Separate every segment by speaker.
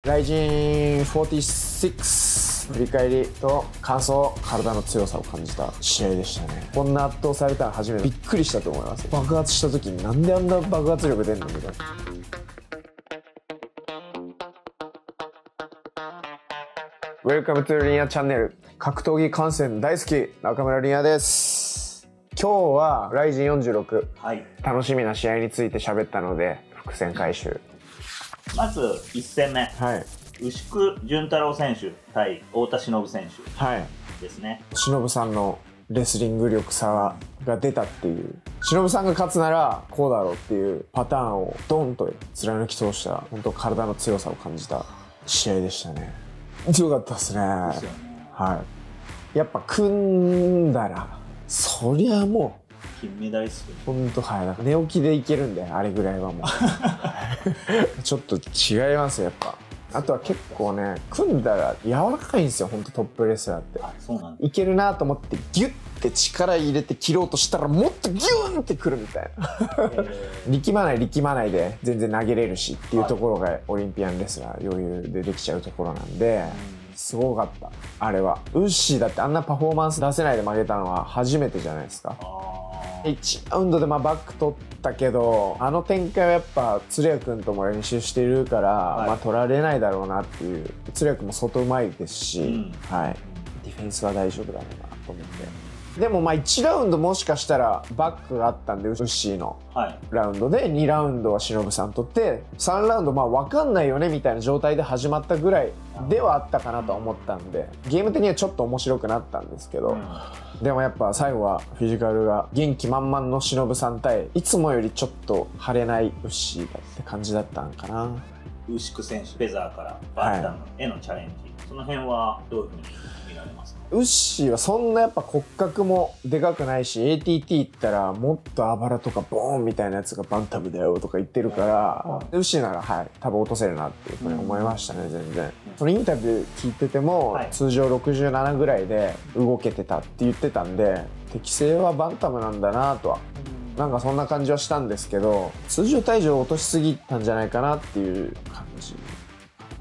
Speaker 1: ライジン46振り返りと感想、体の強さを感じた試合でしたね。こんな圧倒されたら初めてびっくりしたと思います。爆発した時になんであんな爆発力出んのみたいな。Welcome to リニアチャンネル。格闘技観戦大好き中村リニアです。今日はライジン46、
Speaker 2: はい、
Speaker 1: 楽しみな試合について喋ったので伏線回収。
Speaker 2: まず1戦目、
Speaker 1: はい、
Speaker 2: 牛久潤太郎選手対太田忍選手ですね。
Speaker 1: 忍さんのレスリング力差が出たっていう、忍さんが勝つならこうだろうっていうパターンをドンと貫き通した本当体の強さを感じた試合でしたね。強かったですね。
Speaker 2: ですよね。
Speaker 1: はい、やっぱ組んだらそりゃもう
Speaker 2: 金メダリスト。
Speaker 1: 本当、はい、なんか寝起きでいけるんで、あれぐらいはもうちょっと違いますよやっぱ。あとは結構ね、組んだら柔らかいんですよ本当トップレスラーって。
Speaker 2: そうなんだ。
Speaker 1: いけるなと思ってギュッて力入れて切ろうとしたらもっとギューンってくるみたいな力まないで全然投げれるしっていうところがオリンピアンレスラー余裕でできちゃうところなんで、すごかったあれは。ウッシーだってあんなパフォーマンス出せないで負けたのは初めてじゃないですか。1ラウンドでバック取ったけど、あの展開はやっぱ鶴谷君とも練習しているから、取られないだろうなっていう。鶴谷君も相当うまいですし、はい、ディフェンスは大丈夫だろうなと思って。でも1ラウンドもしかしたらバックがあったんで、ウッシーのラウンドで2ラウンドは忍さん取って3ラウンド分かんないよねみたいな状態で始まったぐらいではあったかなと思ったんで、ゲーム的にはちょっと面白くなったんですけど、でもやっぱ最後はフィジカルが元気満々の忍さん対いつもよりちょっと腫れないウッシーだって感じだったんかな。
Speaker 2: 牛久選手、フェザーからバッタムへのチャレンジ、その辺はどういうふうに見られますか？
Speaker 1: ウッシーはそんなやっぱ骨格もでかくないし、 ATT 行ったらもっとあばらとかボーンみたいなやつがバンタムだよとか言ってるから、ウッシーなら多分落とせるなっていうふうに思いましたね。全然そのインタビュー聞いてても、通常67ぐらいで動けてたって言ってたんで、適性はバンタムなんだなとはなんかそんな感じはしたんですけど、通常体重を落としすぎたんじゃないかなっていう感じ。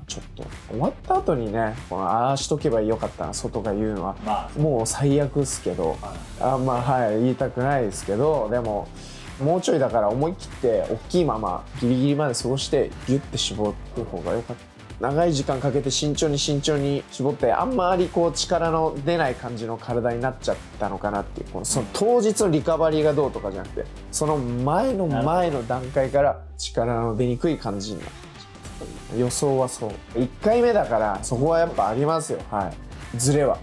Speaker 1: ちょっと終わった後にね、ああしとけばよかったな外が言うのは、もう最悪っすけど、言いたくないですけど、でももうちょいだから思い切って大きいままギリギリまで過ごしてギュッて絞る方がよかった。長い時間かけて慎重に絞って、あんまり力の出ない感じの体になっちゃったのかなっていう、その当日のリカバリーがどうとかじゃなくて、その前の段階から力の出にくい感じになった。予想はそう。1回目だからそこはやっぱありますよ。はい、ズレは。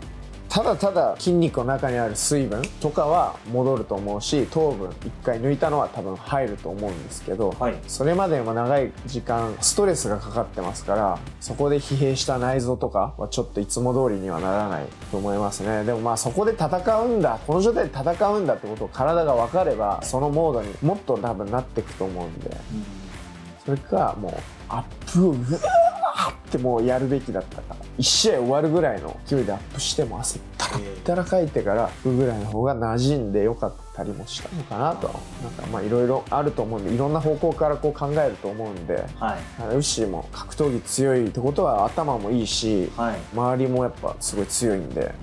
Speaker 1: ただ筋肉の中にある水分とかは戻ると思うし、糖分1回抜いたのは多分入ると思うんですけど、それまでも長い時間ストレスがかかってますから、そこで疲弊した内臓とかはちょっといつも通りにはならないと思いますね。でもそこで戦うんだ、この状態で戦うんだってことを体が分かれば、そのモードにもっと多分なっていくと思うんで、それかもうアップをうわーってもうやるべきだったから、1試合終わるぐらいの勢いでアップしても汗ったらかいてからぐらいの方が馴染んでよかったりもしたのかなと。なんかいろいろあると思うんで、いろんな方向から考えると思うんで、ウッシーも格闘技強いってことは頭もいいし、周りもやっぱすごい強いんで、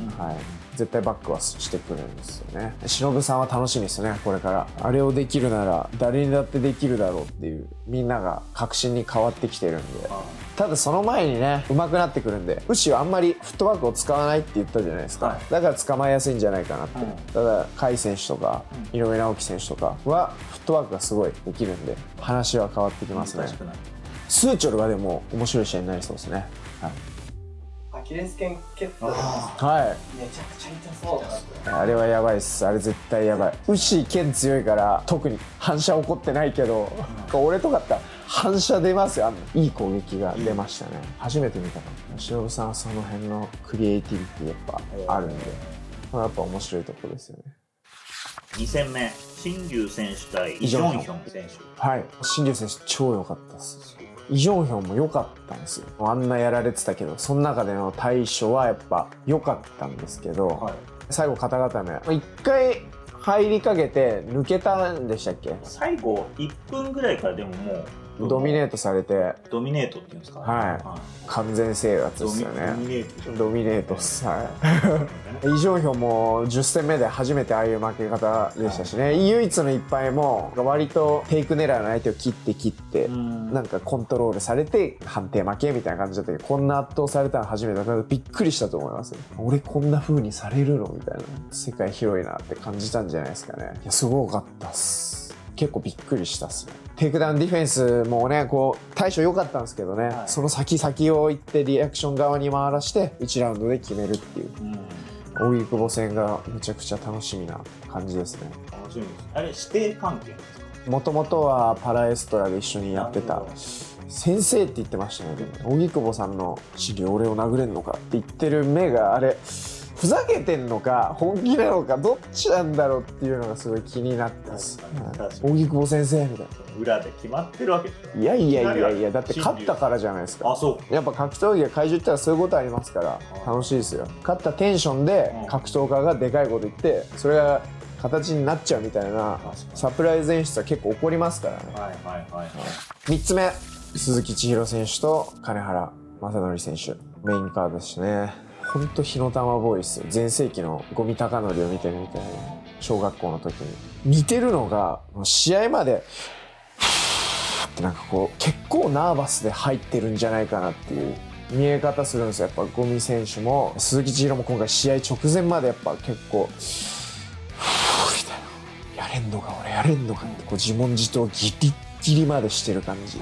Speaker 1: 絶対バックはしてくるんですよね。忍さんは楽しみですね。これからあれをできるなら誰にだってできるだろうっていう、みんなが確信に変わってきてるんで、ただその前にね上手くなってくるんで、ウッシーはあんまりフットワークを使わないって言ったじゃないですか、だから捕まえやすいんじゃないかなって。ただ甲斐選手とか井上直樹選手とかはフットワークがすごいできるんで、話は変わってきますね。スーチョルはでも面白い試合になりそうですね。
Speaker 3: アキレス腱蹴った
Speaker 1: めち
Speaker 3: ゃくちゃ痛そう。
Speaker 1: あれはやばいっす。あれ絶対やばい。ウッシー剣強いから特に反射起こってないけど、俺とかだったら反射出ますよ。いい攻撃が出ましたね。初めて見たかな。忍さんはその辺のクリエイティビティやっぱあるんで、やっぱ面白いところですよね。
Speaker 2: 2戦目、新竜選手対イ・ジョンヒョン選手。
Speaker 1: 新竜選手超良かったです。イ・ジョンヒョンも良かったんですよ。あんなやられてたけど、その中での対処はやっぱ良かったんですけど、最後肩固め1回入りかけて抜けたんでしたっけ？
Speaker 2: 最後1分ぐらいからでももう
Speaker 1: ドミネートされて、
Speaker 2: ドミネートって言うんですか？
Speaker 1: はい、完全制圧ですよね。ドミネートっす。はい。イ・ジョンヒョンも10戦目で初めてああいう負け方でしたしね、唯一の一敗も割とテイク狙いの相手を切ってなんかコントロールされて判定負けみたいな感じだったけど、こんな圧倒されたの初めてだからびっくりしたと思います。俺こんな風にされるのみたいな、世界広いなって感じたんじゃないですかね。いやすごかったっす。結構びっくりしたっすね。テイクダウンディフェンスもね、こう対処良かったんですけどね、その先を行ってリアクション側に回らして1ラウンドで決めるっていう、荻久保戦がめちゃくちゃ楽しみな感じですね。
Speaker 2: 楽しみです。あれ師弟関係ですか？
Speaker 1: もともとはパラエストラで一緒にやってた先生って言ってましたね。でも荻久保さんの「シリ俺を殴れんのか」って言ってる目があれふざけてんのか本気なのかどっちなんだろうっていうのがすごい気になったっす。荻久保先生みたいな。
Speaker 2: 裏で決まってるわけですよ。
Speaker 1: いやだって勝ったからじゃないですか。
Speaker 2: あ、そう
Speaker 1: やっぱ格闘技が会場行ったらそういうことありますから楽しいですよ。勝ったテンションで格闘家がでかいこと言ってそれが形になっちゃうみたいなサプライズ演出は結構起こりますからね。3つ目、鈴木千尋選手と金原正則選手、メインカードでしたね。ほんと火の玉ボーイっすよ。全盛期の五味隆則を見てるみたいな。小学校の時に似てるのが試合までってなんかこう結構ナーバスで入ってるんじゃないかなっていう見え方するんですよ。やっぱ五味選手も鈴木千尋も今回試合直前までやっぱ結構みたいな、やれんのか俺やれんのかってこう自問自答ギリギリまでしてる感じ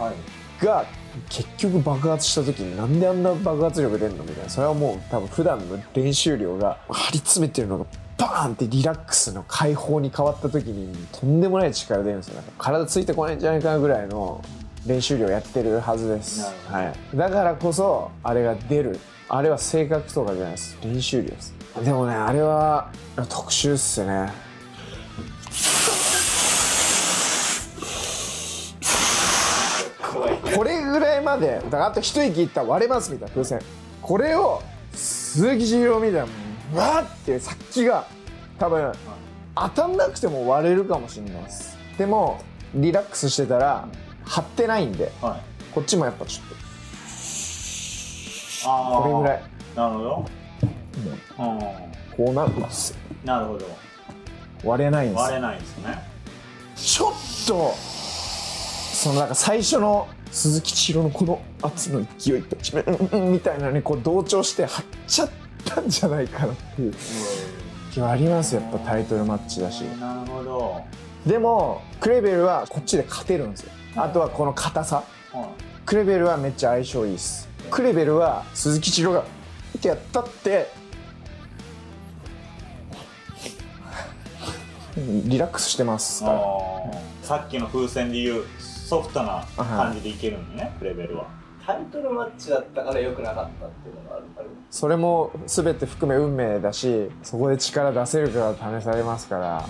Speaker 1: が、結局爆発した時になんであんな爆発力出んのみたいな。それはもう多分普段の練習量が張り詰めてるのがバーンってリラックスの解放に変わった時にとんでもない力出るんですよ。なんか体ついてこないんじゃないかなぐらいの練習量やってるはずです。はい、だからこそあれが出る。あれは性格とかじゃないです。練習量です。でもね、あれは特殊っすね。これぐらいまでだからあと一息いったら割れますみたいな風船、これを鈴木千尋みたいなわーってさっきが多分当たんなくても割れるかもしれないです。でもリラックスしてたら張ってないんで、こっちもやっぱちょっとこれぐらい。
Speaker 2: なるほど。
Speaker 1: こうなるんですよ。
Speaker 2: なるほど。
Speaker 1: 割れないんですよ。
Speaker 2: 割れないですね。
Speaker 1: ちょっとそのなんか最初の鈴木千尋のこの圧の勢いとみたいなのにこう同調して張っちゃったんじゃないかなっていう気はありますよ。やっぱタイトルマッチだし。
Speaker 2: なるほど。
Speaker 1: でもクレベルはこっちで勝てるんですよ。あとはこの硬さ、クレベルはめっちゃ相性いいです。クレベルは鈴木千尋がってやったってリラックスしてますから。
Speaker 2: さっきの風船でいうソフトな感じでいけるのね、クレベルは。
Speaker 3: タイトルマッチだったから良くなかったっていうのがある。
Speaker 1: それも全て含め運命だし、そこで力出せるか試されますから、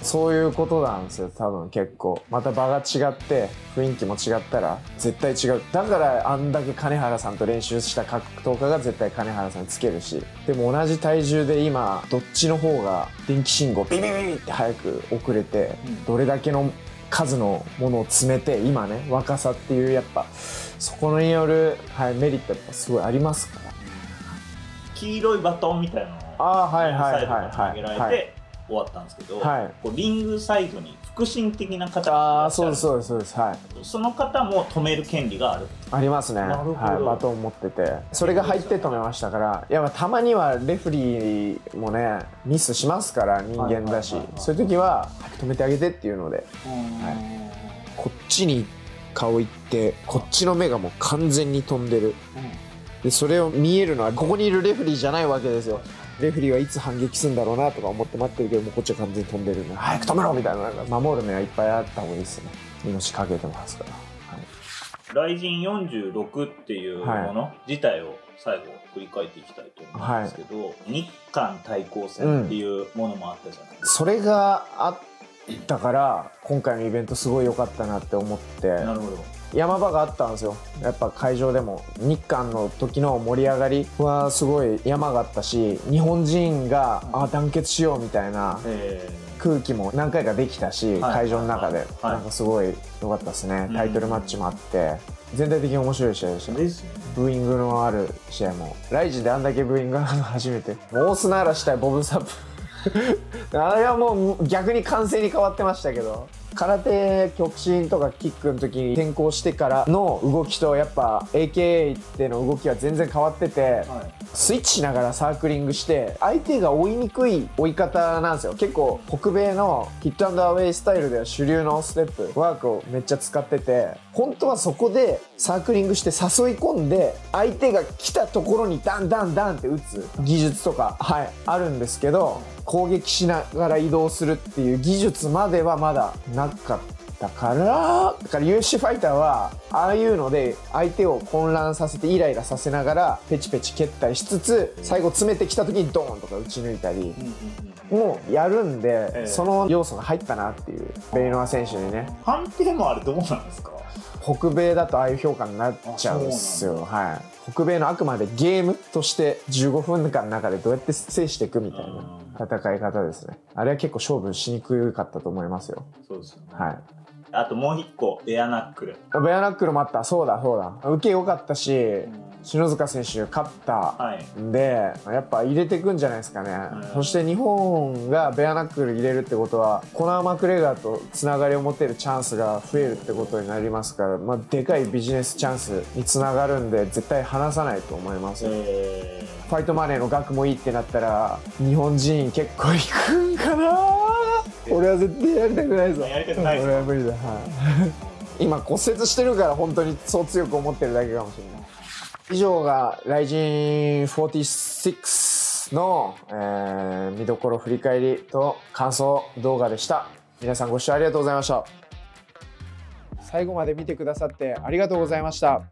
Speaker 1: そういうことなんですよ。多分結構また場が違って雰囲気も違ったら絶対違う。だからあんだけ金原さんと練習した格闘家が絶対金原さんにつけるし、でも同じ体重で今どっちの方が電気信号ビビビビって早く遅れて、どれだけの数のものを詰めて今ね若さっていうやっぱそこによる、メリットやっぱすごいありますから。
Speaker 2: 黄色いバトンみたいなのをサイドに投げられて終わったんですけど、こうリングサイドに腹心的な方がいらっしゃる。
Speaker 1: そうです
Speaker 2: その方も止める権利がある。
Speaker 1: ありますね。バトン持っててそれが入って止めましたから。いやたまにはレフェリーもねミスしますから人間だし、そういう時は止めてあげてっていうので、こっちに顔いってこっちの目がもう完全に飛んでる。でそれを見えるのはここにいるレフェリーじゃないわけですよ。レフェリーはいつ反撃するんだろうなとか思って待ってるけどもこっちは完全に飛んでるんで早く止めろみたいな、なんか守る目はいっぱいあった方がいいですね。命かけてますから。
Speaker 2: ライジン46っていうもの自体を最後振り返っていきたいと思うんですけど、日韓対抗戦っていうものもあったじゃないですか。
Speaker 1: それがあったから今回のイベントすごい良かったなって思って。
Speaker 2: なるほど。
Speaker 1: 山場があったんですよ。やっぱ会場でも日韓の時の盛り上がりはすごい山があったし、日本人が団結しようみたいな空気も何回かできたし、会場の中で、なんかすごい良かったですね。タイトルマッチもあって、全体的に面白い試合でした。ブーイングのある試合も。ライジであんだけブーイングがあるの初めて。もう大砂嵐対ボブサップ。あれはもう逆に歓声に変わってましたけど。空手極真とかキックの時に転向してからの動きとやっぱ AKA っての動きは全然変わってて、スイッチしながらサークリングして相手が追いにくい追い方なんですよ。結構北米のヒットアンドアウェイスタイルでは主流のステップワークをめっちゃ使ってて、本当はそこでサークリングして誘い込んで相手が来たところにダンダンダンって打つ技術とか、あるんですけど、攻撃しながら移動するっていう技術まではまだなかったから、UFC ファイターはああいうので相手を混乱させてイライラさせながらペチペチ蹴ったりしつつ、最後詰めてきた時にドーンとか打ち抜いたりもうやるんで、その要素が入ったなっていう。ベイノア選手にね。
Speaker 2: 判定もあれどうなんですか？
Speaker 1: 北米だとああいう評価になっちゃうんですよ。北米のあくまでゲームとして15分間の中でどうやって制していくみたいな戦い方ですね。あれは結構勝負しにくかったと思いますよ。
Speaker 2: そうですよね。あともう一個、ベアナックル。
Speaker 1: ベアナックルもあった。そうだ。受け良かったし、篠塚選手勝ったんで、やっぱ入れていくんじゃないですかね。そして日本がベアナックル入れるってことは、コナー・マクレガーとつながりを持てるチャンスが増えるってことになりますから、でかいビジネスチャンスにつながるんで、絶対離さないと思いますよ。ファイトマネーの額もいいってなったら、日本人結構行くんかな。俺は絶対やりたくないぞ。俺は無理だ。今骨折してるから本当にそう強く思ってるだけかもしれない。以上が RIZIN46 の、見どころ振り返りと感想動画でした。皆さんご視聴ありがとうございました。最後まで見てくださってありがとうございました。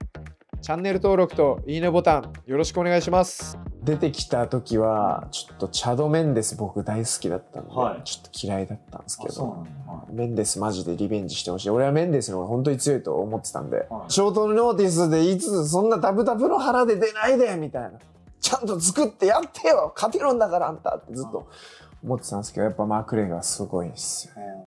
Speaker 1: チャンネル登録といいねボタンよろしくお願いします。出てきた時はちょっとチャド・メンデス僕大好きだったんで、ちょっと嫌いだったんですけど、メンデスマジでリベンジしてほしい。俺はメンデスの方が本当に強いと思ってたんで、ショートノーティスでいつそんなタプタプの腹で出ないでみたいな、ちゃんと作ってやってよ、勝てるんだからあんたってずっと思ってたんですけど、やっぱマークレーがすごいですよね。